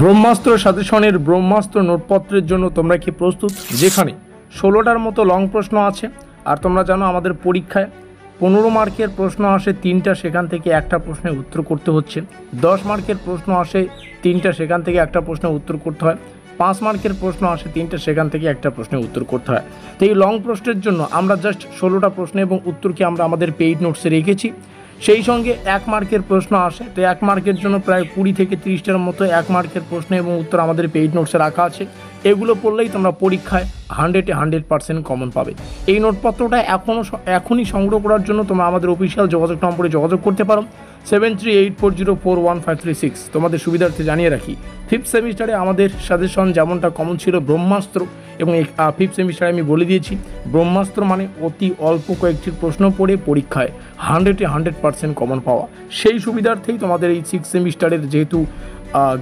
ব্রহ্মাস্ত্র সাজেশনের ব্রহ্মাস্ত্র নোটপত্রের জন্য তোমরা কি প্রস্তুত? যেখানে 16টার মতো লং প্রশ্ন আছে। আর তোমরা জানো আমাদের পরীক্ষায় 15 মার্কের প্রশ্ন আসে 3টা, সেখান থেকে একটা প্রশ্নের উত্তর করতে হচ্ছে। 10 মার্কের প্রশ্ন আসে 3টা, সেখান থেকে একটা প্রশ্নের উত্তর করতে হয়। 5 মার্কের প্রশ্ন আসে 3টা, সেখান থেকে একটা প্রশ্নের উত্তর করতে হয়। তো এই লং প্রশ্নের জন্য আমরা জাস্ট 16টা প্রশ্ন এবং উত্তরকে আমরা আমাদের পেইড নোটসে রেখেছি। সেই সঙ্গে 1 মার্কের প্রশ্ন আসে, তো 1 মার্কের জন্য প্রায় 20 থেকে 30টার মতো 1 মার্কের প্রশ্ন এবং উত্তর আমাদের পেইড নোটসে রাখা আছে। এগুলো পড়লেই তোমরা পরীক্ষায় 100% কমন পাবে। এই নোটপত্রটা এখনই সংগ্রহ করার জন্য তোমরা আমাদের অফিসিয়াল যোগাযোগ নম্বরে যোগাযোগ করতে পারো 7384041536। তোমাদের সুবিধার্থে জানিয়ে রাখি, 5th সেমিস্টারে আমাদের সাজেশন যেমনটা কমন ছিল ব্রহ্মাস্ত্র, এবং 5th সেমিস্টারে আমি বলে দিয়েছি ব্রহ্মাস্ত্র মানে অতি অল্প কয়েকটি প্রশ্ন পড়ে পরীক্ষায় 100% কমন পাওয়া। সেই সুবিধার্থেই তোমাদের এই 6th সেমিস্টারের, যেহেতু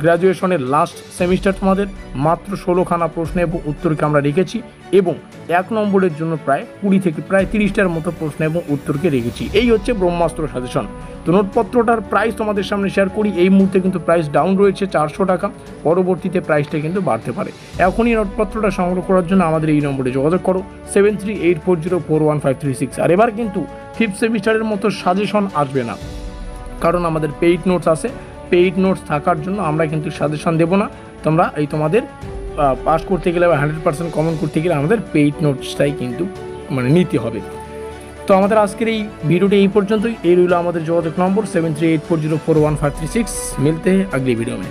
গ্র্যাজুয়েশনের লাস্ট সেমিস্টার, তোমাদের মাত্র 16খানা প্রশ্ন এবং উত্তরকে আমরা রেখেছি, এবং 1 নম্বরের জন্য প্রায় 20 থেকে প্রায় 30টার মতো প্রশ্ন এবং উত্তরকে রেখেছি। এই হচ্ছে ব্রহ্মাস্ত্র সাজেশন। তো নোটপত্রটার প্রাইস তোমাদের সামনে শেয়ার করি। এই মুহূর্তে কিন্তু প্রাইস ডাউন রয়েছে 400 টাকা, পরবর্তীতে প্রাইসটা কিন্তু বাড়তে পারে। এখনই নোটপত্রটা সংগ্রহ করার জন্য আমাদের এই নম্বরে যোগাযোগ করো 7384041536। আর এবার কিন্তু 5th সেমিস্টারের মতো সাজেশন আসবে না, কারণ আমাদের পেইড নোটস আছে। পেইড নোটস থাকার জন্য আমরা কিন্তু সাজেশন দেবো না। তোমরা এই তোমাদের পাস করতে গেলে বা 100% কমন করতে গেলে আমাদের পেইড নোটসটাই কিন্তু নিতে হবে। তো আমাদের আজকের এই ভিডিওটি এই পর্যন্তই। এই রইল আমাদের যোগাযোগ নম্বর 7384041536। মিলতে हैं अगली वीडियो में।